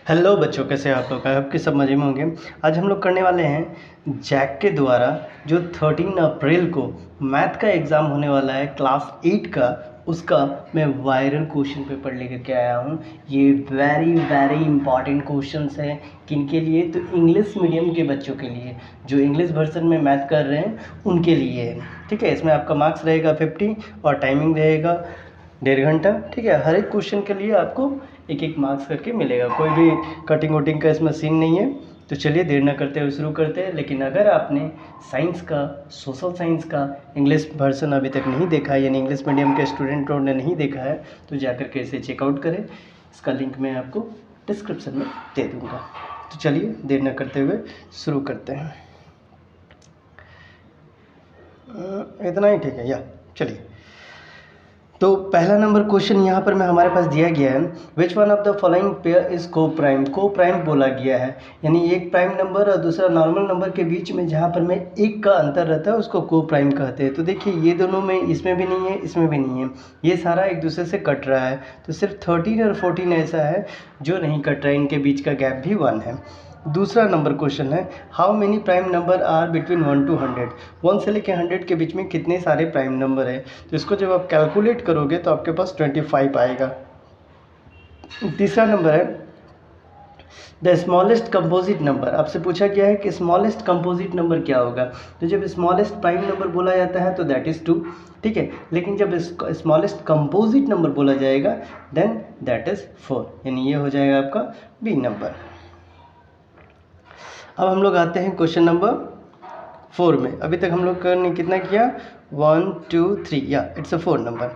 Hello बच्चों, कैसे हैं आप लोग? आपके सब मज़े में होंगे। आज हम लोग करने वाले हैं जैक के द्वारा जो 13 अप्रैल को मैथ का एग्ज़ाम होने वाला है क्लास 8 का, उसका मैं वायरल क्वेश्चन पेपर लेकर के आया हूँ। ये वेरी वेरी इंपॉर्टेंट क्वेश्चंस हैं। किन के लिए? तो इंग्लिश मीडियम के बच्चों के लिए, जो इंग्लिश वर्जन में मैथ कर रहे हैं उनके लिए है। ठीक है, इसमें आपका मार्क्स रहेगा 50 और टाइमिंग रहेगा 1.5 घंटा। ठीक है, हर एक क्वेश्चन के लिए आपको एक एक मार्क्स करके मिलेगा। कोई भी कटिंग वटिंग का इसमें सीन नहीं है। तो चलिए देर ना करते हुए शुरू करते हैं। लेकिन अगर आपने साइंस का, सोशल साइंस का इंग्लिश वर्जन अभी तक नहीं देखा है, यानी इंग्लिश मीडियम के स्टूडेंटों ने नहीं देखा है, तो जाकर के इसे चेकआउट करें। इसका लिंक मैं आपको डिस्क्रिप्शन में दे दूँगा। तो चलिए देर ना करते हुए शुरू करते हैं। इतना ही ठीक है या चलिए। तो पहला नंबर क्वेश्चन यहाँ पर मैं हमारे पास दिया गया है, which one of the following pair is को प्राइम। को प्राइम बोला गया है, यानी एक प्राइम नंबर और दूसरा नॉर्मल नंबर के बीच में जहाँ पर में एक का अंतर रहता है उसको को प्राइम कहते हैं। तो देखिए ये दोनों में, इसमें भी नहीं है, इसमें भी नहीं है, ये सारा एक दूसरे से कट रहा है। तो सिर्फ 13 और 14 ऐसा है जो नहीं कट रहा है, इनके बीच का गैप भी 1 है। दूसरा नंबर क्वेश्चन है, how many prime number are between 1 to 100। 1 से लेकर 100 के बीच में कितने सारे प्राइम नंबर है। तो इसको जब आप कैलकुलेट करोगे तो आपके पास 25 आएगा। तीसरा नंबर है, द स्मॉलेस्ट कंपोजिट नंबर। आपसे पूछा गया है कि स्मॉलेस्ट कंपोजिट नंबर क्या होगा। तो जब स्मॉलेस्ट प्राइम नंबर बोला जाता है तो दैट इज़ 2। ठीक है, लेकिन जब स्मॉलेस्ट कंपोजिट नंबर बोला जाएगा देन दैट इज़ 4, यानी ये हो जाएगा आपका बी नंबर। अब हम लोग आते हैं क्वेश्चन नंबर 4 में। अभी तक हम लोग ने कितना किया? 1 2 3, या it's a 4 number.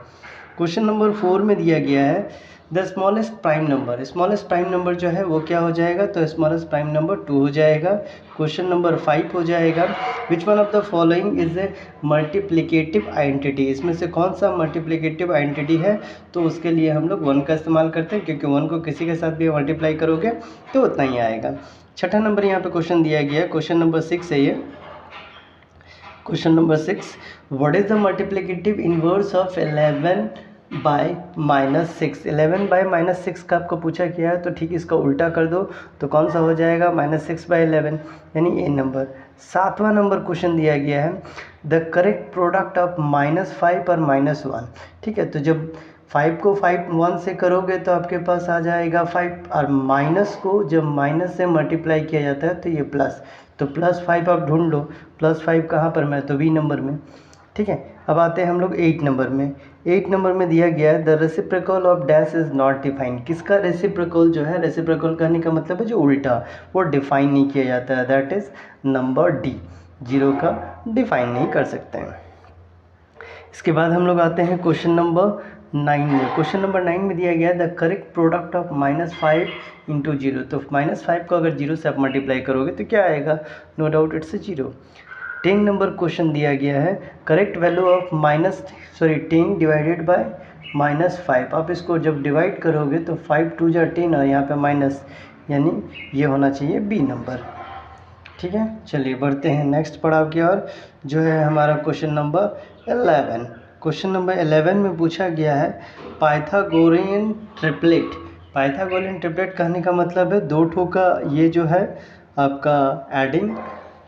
Question number 4 में दिया गया है the smallest prime number. Smallest prime number जो है वो क्या हो जाएगा? तो स्मॉलेस्ट प्राइम नंबर 2 हो जाएगा। क्वेश्चन नंबर 5 हो जाएगा, which one of the following is a multiplicative identity. इसमें से कौन सा मल्टीप्लिकेटिव आइडेंटिटी है? तो उसके लिए हम लोग 1 का इस्तेमाल करते हैं, क्योंकि 1 को किसी के साथ भी मल्टीप्लाई करोगे तो उतना ही आएगा। छठा नंबर यहाँ पे क्वेश्चन दिया गया है, क्वेश्चन नंबर 6 है ये। Question number 6, what is the multiplicative inverse of 11 by -6। 11 by -6 का आपको पूछा गया है, तो ठीक इसका उल्टा कर दो तो कौन सा हो जाएगा? -6/11, यानी ए नंबर। 7वां नंबर क्वेश्चन दिया गया है, द करेक्ट प्रोडक्ट ऑफ -5 और -1। ठीक है, तो जब 5 को 1 से करोगे तो आपके पास आ जाएगा 5, और माइनस को जब माइनस से मल्टीप्लाई किया जाता है तो ये प्लस। तो +5 आप ढूंढ लो, +5 कहाँ पर? मैं तो बी नंबर में। ठीक है, अब आते हैं हम लोग 8 नंबर में। 8 नंबर में दिया गया है, the reciprocal of dash is not defined. किसका रेसिप्रोकल जो है, रेसिप्रोकल कहने का मतलब है जो उल्टा, वो डिफाइन नहीं किया जाता है, दैट इज़ नंबर डी। 0 का डिफाइन नहीं कर सकते हैं। इसके बाद हम लोग आते हैं क्वेश्चन नंबर 9 में। क्वेश्चन नंबर 9 में दिया गया है, द करेक्ट प्रोडक्ट ऑफ -5 × 0। तो -5 को अगर 0 से आप मल्टीप्लाई करोगे तो क्या आएगा? No doubt it's 0। 10 number question दिया गया है, correct value of 10 divided by -5। आप इसको जब डिवाइड करोगे तो 5 2 जा 10 और यहाँ पे माइनस, यानी ये होना चाहिए बी नंबर। ठीक है, चलिए बढ़ते हैं नेक्स्ट पड़ाव की ओर, जो है हमारा क्वेश्चन नंबर 11। क्वेश्चन नंबर 11 में पूछा गया है, पाइथागोरियन ट्रिपलेट। पाइथागोरियन ट्रिपलेट कहने का मतलब है 2 ठो का ये जो है आपका एडिंग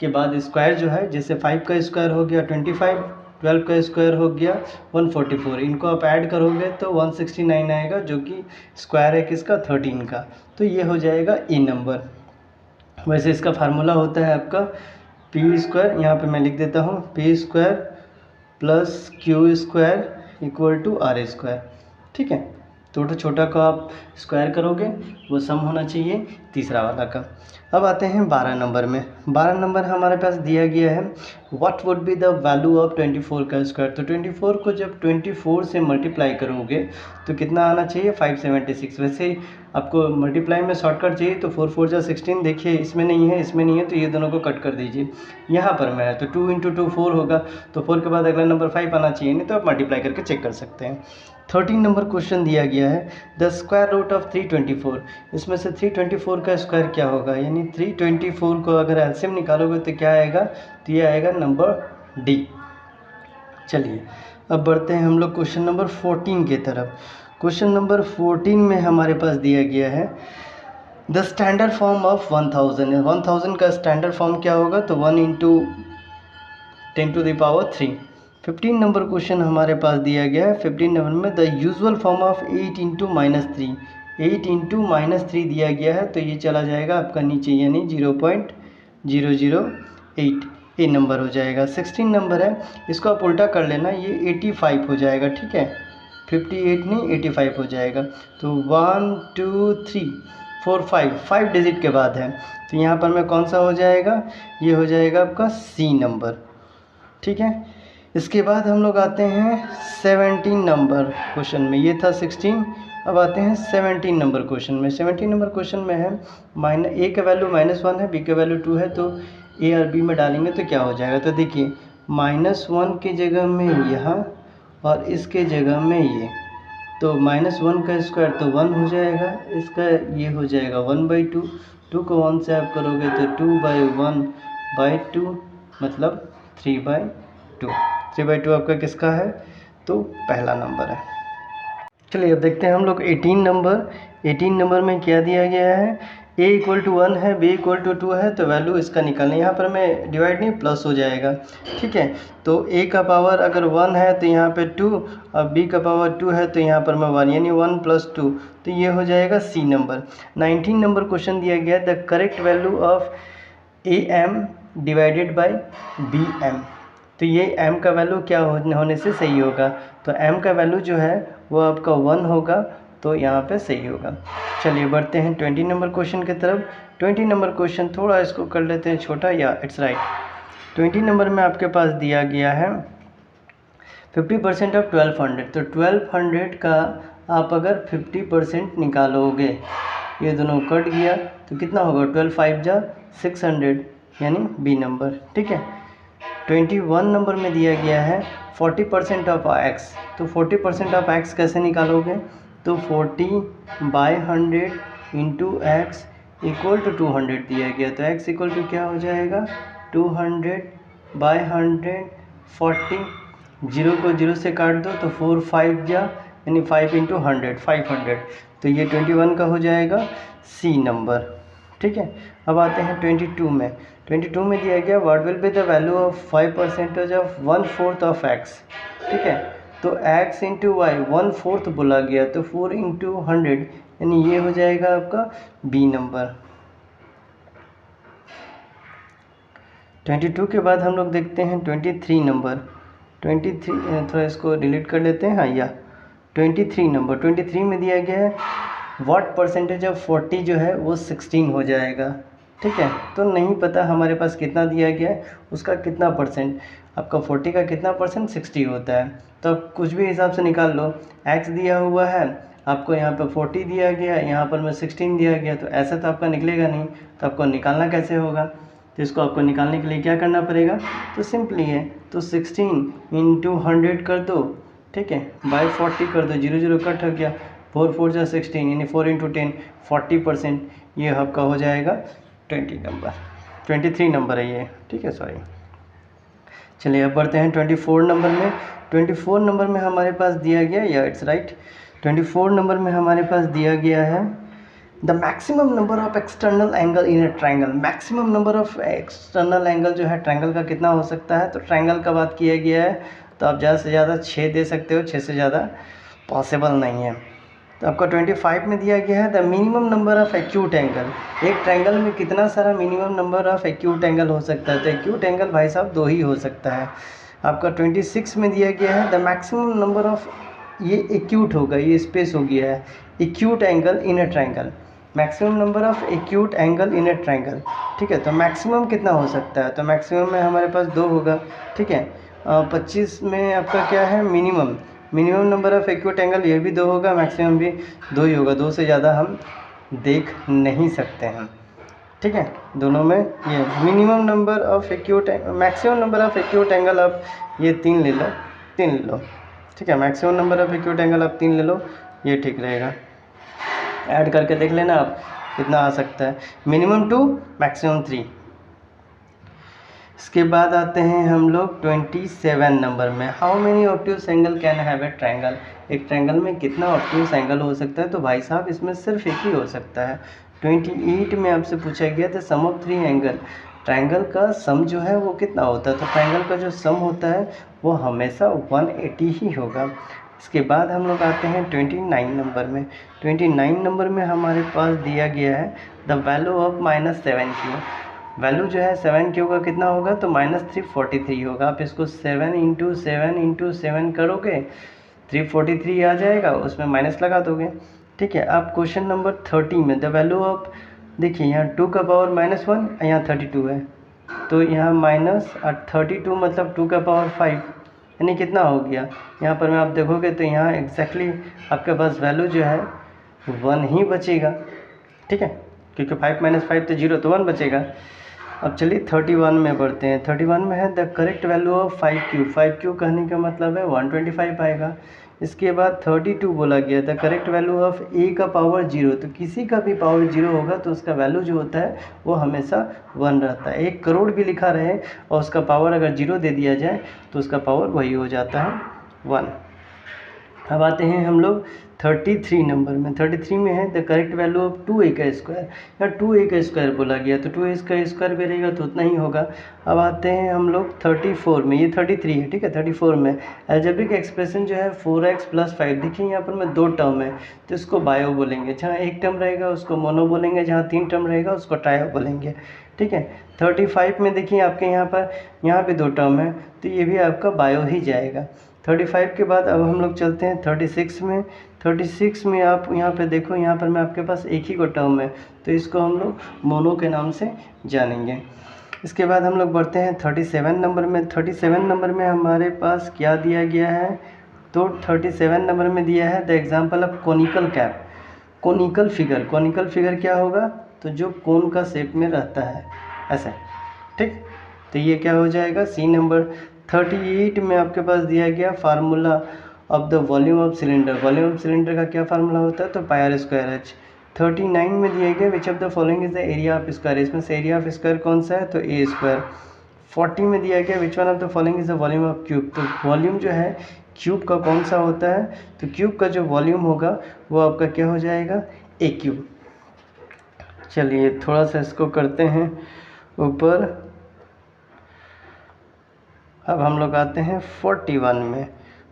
के बाद स्क्वायर जो है, जैसे 5 का स्क्वायर हो गया 25, 12 का स्क्वायर हो गया 144, इनको आप ऐड करोगे तो 169 आएगा, जो कि स्क्वायर है किसका? 13 का। तो ये हो जाएगा ए नंबर। वैसे इसका फार्मूला होता है आपका p², यहाँ पे मैं लिख देता हूँ, p² + q² = r²। ठीक है, तो छोटा का आप स्क्वायर करोगे वो सम होना चाहिए तीसरा वाला का। अब आते हैं 12 नंबर में। 12 नंबर हमारे पास दिया गया है, what would be the value of 24 का स्क्वायर। तो 24 को जब 24 से मल्टीप्लाई करोगे तो कितना आना चाहिए? 576। वैसे आपको मल्टीप्लाई में शॉर्टकट चाहिए तो 4 4 जा 16। देखिए इसमें नहीं है, इसमें नहीं है, तो ये दोनों को कट कर दीजिए। यहाँ पर मैं है तो 2 × 2 4 होगा, तो 4 के बाद अगला नंबर 5 आना चाहिए, नहीं तो आप मल्टीप्लाई करके चेक कर सकते हैं। 13 नंबर क्वेश्चन दिया गया है, द स्क्वायर रूट ऑफ 324। इसमें से 324 का स्क्वायर क्या होगा? यानी 324 को अगर एलसीएम निकालोगे तो क्या आएगा? तो ये आएगा नंबर डी। चलिए अब बढ़ते हैं हम लोग क्वेश्चन नंबर 14 की तरफ। क्वेश्चन नंबर 14 में हमारे पास दिया गया है, द स्टैंडर्ड फॉर्म ऑफ 1000 का स्टैंडर्ड फॉर्म क्या होगा, तो 1 इंटू 10⁻3। 15 नंबर क्वेश्चन हमारे पास दिया गया है। 15 नंबर में the usual form of 8 into -3, 8 into -3 दिया गया है, तो ये चला जाएगा आपका नीचे, यानी 0.008 ए नंबर हो जाएगा। 16 नंबर है, इसको आप उल्टा कर लेना, ये 85 हो जाएगा, ठीक है, 58 नहीं 85 हो जाएगा। तो 1 2 3 4 5 डिजिट के बाद है, तो यहाँ पर में कौन सा हो जाएगा, ये हो जाएगा आपका सी नंबर, ठीक है। इसके बाद हम लोग आते हैं 17 नंबर क्वेश्चन में, ये था 16, अब आते हैं 17 नंबर क्वेश्चन में। 17 नंबर क्वेश्चन में है ए का वैल्यू -1 है, बी का वैल्यू 2 है, तो ए और बी में डालेंगे तो क्या हो जाएगा, तो देखिए -1 के जगह में यहाँ और इसके जगह में ये, तो -1 का स्क्वायर तो 1 हो जाएगा, इसका ये हो जाएगा 1/2, 2 को 1 से आप करोगे तो 2/1/2 मतलब 3/2। 3/2 आपका किसका है, तो पहला नंबर है। चलिए अब देखते हैं हम लोग 18 नंबर। 18 नंबर में क्या दिया गया है, a = 1 है, b = 2 है, तो वैल्यू इसका निकालना, यहाँ पर मैं डिवाइड नहीं प्लस हो जाएगा, ठीक है। तो a का पावर अगर 1 है तो यहाँ पे 2, और b का पावर 2 है तो यहाँ पर मैं 1, यानी 1 + 2, तो ये हो जाएगा सी नंबर। 19 नंबर क्वेश्चन दिया गया है, the correct value of am divided by bm, तो ये m का वैल्यू क्या होने से सही होगा, तो m का वैल्यू जो है वो आपका 1 होगा, तो यहाँ पे सही होगा। चलिए बढ़ते हैं 20 नंबर क्वेश्चन की तरफ। 20 नंबर क्वेश्चन थोड़ा इसको कर लेते हैं छोटा, या इट्स राइट। 20 नंबर में आपके पास दिया गया है 50% ऑफ 1200, तो 1200 का आप अगर 50% निकालोगे, ये दोनों कट गया तो कितना होगा, 12 5 जा 600, यानी बी नंबर, ठीक है। 21 नंबर में दिया गया है 40% ऑफ x, तो 40% ऑफ x कैसे निकालोगे, तो 40/100 इंटू x = 200 दिया गया, तो x = क्या हो जाएगा, 200/100, 40, 0 को 0 से काट दो तो 4 5 जा, यानी 5 × 100 500, तो ये 21 का हो जाएगा सी नंबर, ठीक है। अब आते हैं 22 में। 22 में दिया गया what will be the value of 5% of 1/4 of x, ठीक है। तो x × y 1/4 बोला गया, तो 4 × 100, यानी ये हो जाएगा आपका बी नंबर। 22 के बाद हम लोग देखते हैं 23 नंबर। 23 थोड़ा इसको डिलीट कर लेते हैं, हाँ, या 23 नंबर। 23 में दिया गया है व्हाट % ऑफ 40 जो है वो 16 हो जाएगा, ठीक है। तो नहीं पता हमारे पास कितना दिया गया है, उसका कितना %, आपका 40 का कितना %, 60 होता है, तो आप कुछ भी हिसाब से निकाल लो। x दिया हुआ है आपको, यहाँ पे 40 दिया गया, यहाँ पर मैं 16 दिया गया, तो ऐसा तो आपका निकलेगा नहीं, तो आपको निकालना कैसे होगा, तो इसको आपको निकालने के लिए क्या करना पड़ेगा, तो सिंपली है, तो 16 × 100 कर दो, ठीक है, बाय 40 कर दो, 0 0 कट हो गया, 4 4 जा 16, यानी 4 × 10 40%, ये आपका हो जाएगा 23 नंबर है ये, ठीक है, सॉरी। चलिए अब बढ़ते हैं 24 नंबर में। 24 नंबर में हमारे पास दिया गया, या इट्स राइट, 24 नंबर में हमारे पास दिया गया है the maximum number of external angle in A triangle. Maximum number of external angle जो है ट्रायंगल का कितना हो सकता है, तो ट्रायंगल का बात किया गया है, तो आप ज़्यादा से ज़्यादा 6 दे सकते हो, 6 से ज़्यादा पॉसिबल नहीं है। तो आपका 25 में दिया गया है the minimum number of acute angle. एक ट्रायंगल में कितना सारा minimum number of acute angle हो सकता है, तो एक्यूट एंगल भाई साहब 2 ही हो सकता है। आपका 26 में दिया गया है द मैक्सिमम नंबर ऑफ, ये एक्यूट होगा, ये स्पेस हो गया है, acute angle in A triangle, maximum number of acute angle in A triangle, ठीक है। तो मैक्सिमम कितना हो सकता है, तो मैक्सिमम में हमारे पास 2 होगा, ठीक है। 25 में आपका क्या है, minimum number of acute angle, ये भी 2 होगा, मैक्सिमम भी 2 ही होगा, 2 से ज़्यादा हम देख नहीं सकते हैं, ठीक है। दोनों में ये minimum number of acute, maximum number of acute angle आप ये 3 ले लो, ठीक है। Maximum number of acute angle आप 3 ले लो, ये ठीक रहेगा। ऐड करके देख लेना आप कितना आ सकता है, मिनिमम 2 मैक्सिमम 3। इसके बाद आते हैं हम लोग 27 नंबर में। How many obtuse angle can have a triangle. एक ट्रायंगल में कितना ऑब्ट्यूज एंगल हो सकता है, तो भाई साहब इसमें सिर्फ एक ही हो सकता है। 28 में आपसे पूछा गया था सम ऑफ 3 एंगल, ट्रायंगल का सम जो है वो कितना होता है, तो ट्रायंगल का जो सम होता है वो हमेशा 180 ही होगा। इसके बाद हम लोग आते हैं 29 नंबर में। 29 नंबर में हमारे पास दिया गया है the value of -7q। Value जो है 7q का कितना होगा, तो -343 होगा। आप इसको 7 × 7 × 7 करोगे 343 आ जाएगा, उसमें माइनस लगा दोगे। ठीक है, अब क्वेश्चन नंबर 30 में द वैल्यू ऑफ, देखिए यहाँ 2 का पावर -1, यहाँ 32 है, तो यहाँ -32 मतलब 2 का पावर 5, यानी कितना हो गया। यहाँ पर में आप देखोगे तो यहाँ एग्जैक्टली आपके पास वैल्यू जो है 1 ही बचेगा। ठीक है, क्योंकि 5 - 5 तो 0, तो 1 बचेगा। अब चलिए 31 में बढ़ते हैं। 31 में है the correct value of 5q। 5q कहने का मतलब है 125 आएगा। इसके बाद 32 बोला गया the correct value of a का पावर 0। तो किसी का भी पावर 0 होगा तो उसका वैल्यू जो होता है वो हमेशा 1 रहता है। 1 करोड़ भी लिखा रहे और उसका पावर अगर 0 दे दिया जाए तो उसका पावर वही हो जाता है 1। अब आते हैं हम लोग 33 नंबर में। 33 में है the correct value of 2a का स्क्वायर। यहाँ 2a का स्क्वायर बोला गया तो 2a का स्क्वायर भी रहेगा तो उतना ही होगा। अब आते हैं हम लोग 34 में, ये 33 है। ठीक है, 34 में अलजेब्रिक एक्सप्रेशन जो है 4x + 5। देखिए यहाँ पर में 2 टर्म है तो इसको बायो बोलेंगे, जहाँ 1 टर्म रहेगा उसको मोनो बोलेंगे, जहाँ 3 टर्म रहेगा उसको ट्रायो बोलेंगे। ठीक है, 35 में देखिए आपके यहाँ पे 2 टर्म है तो ये भी आपका बायो ही जाएगा। 35 के बाद अब हम लोग चलते हैं 36 में। 36 में आप यहाँ पे देखो, यहाँ पर मैं आपके पास एक ही को टर्म है तो इसको हम लोग मोनो के नाम से जानेंगे। इसके बाद हम लोग बढ़ते हैं 37 नंबर में। 37 नंबर में हमारे पास क्या दिया गया है, तो 37 नंबर में दिया है the example of conical cap. Conical figure क्या होगा, तो जो कोन का शेप में रहता है ऐसे। ठीक, तो ये क्या हो जाएगा, सी नंबर। 38 में आपके पास दिया गया formula of the volume of cylinder. Volume of cylinder का क्या फार्मूला होता है, तो πr²h। 39 में दिया गया which of the following is the area of square. इसमें से एरिया ऑफ स्क्वायर कौन सा है, तो a²। 40 में दिया गया which one of the following is the volume of cube. तो वॉल्यूम जो है क्यूब का कौन सा होता है, तो क्यूब का जो वॉल्यूम होगा वो आपका क्या हो जाएगा, a³। चलिए थोड़ा सा इसको करते हैं ऊपर। अब हम लोग आते हैं 41 में।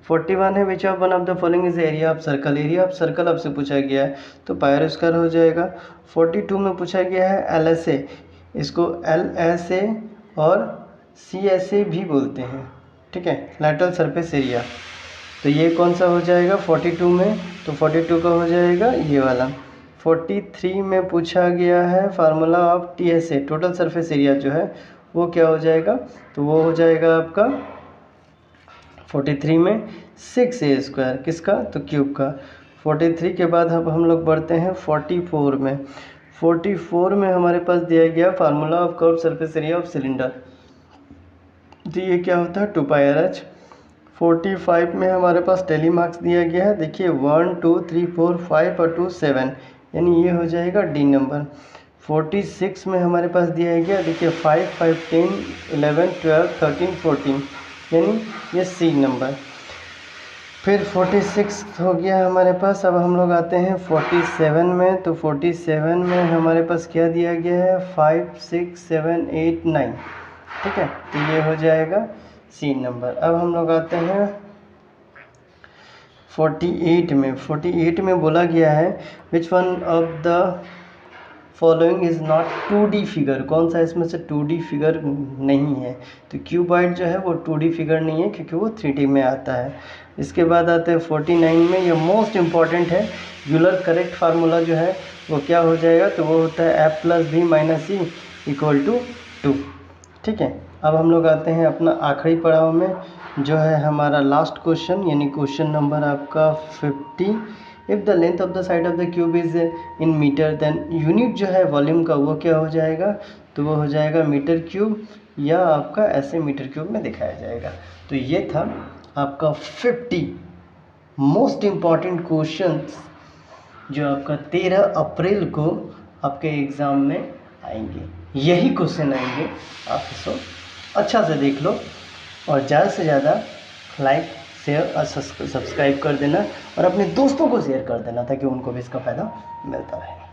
41 है which of one of the following is area of circle. Area of circle आपसे पूछा गया है तो πr² हो जाएगा। 42 में पूछा गया है LSA, इसको LSA और CSA भी बोलते हैं। ठीक है, लैटरल सरफेस एरिया, तो ये कौन सा हो जाएगा 42 में, तो 42 का हो जाएगा ये वाला। 43 में पूछा गया है formula of TSA, total surface area जो है वो क्या हो जाएगा, तो वो हो जाएगा आपका 43 में 6a², किसका, तो क्यूब का। 43 के बाद अब हम लोग बढ़ते हैं 44 में। 44 में हमारे पास दिया गया formula of curve surface area of cylinder, तो ये क्या होता है 2πrh। 45 में हमारे पास टेली मार्क्स दिया गया है, देखिए 1 2 3 4 5 और 2 7, यानी ये हो जाएगा डी नंबर। 46 में हमारे पास दिया गया, देखिए 5 5 10 11 12 13 14, यानी ये सी नंबर। फिर 46 हो गया हमारे पास। अब हम लोग आते हैं 47 में। तो 47 में हमारे पास क्या दिया गया है, 5 6 7 8 9। ठीक है, तो ये हो जाएगा सी नंबर। अब हम लोग आते हैं 48 में। 48 में बोला गया है which one of the following is not 2D figure. कौन सा इसमें से 2D फिगर नहीं है, तो क्यूबॉइड जो है वो 2D फिगर नहीं है क्योंकि वो 3D में आता है। इसके बाद आते हैं 49 में, ये मोस्ट इम्पॉर्टेंट है। यूलर करेक्ट फार्मूला जो है वो क्या हो जाएगा, तो वो होता है f + b - c = 2। ठीक है, अब हम लोग आते हैं अपना आखिरी पड़ाव में जो है हमारा लास्ट क्वेश्चन, यानी क्वेश्चन नंबर आपका 50। If the length of the side of the cube is in metre then unit जो है वॉल्यूम का वो क्या हो जाएगा, तो वो हो जाएगा मीटर क्यूब, या आपका ऐसे मीटर क्यूब में दिखाया जाएगा। तो ये था आपका 50 मोस्ट इम्पॉर्टेंट क्वेश्चंस जो आपका 13 अप्रैल को आपके एग्ज़ाम में आएंगे। यही क्वेश्चन आएंगे, आप इसको अच्छा से देख लो और ज़्यादा से ज़्यादा लाइक शेयर और सब्सक्राइब कर देना और अपने दोस्तों को शेयर कर देना ताकि उनको भी इसका फ़ायदा मिलता रहे।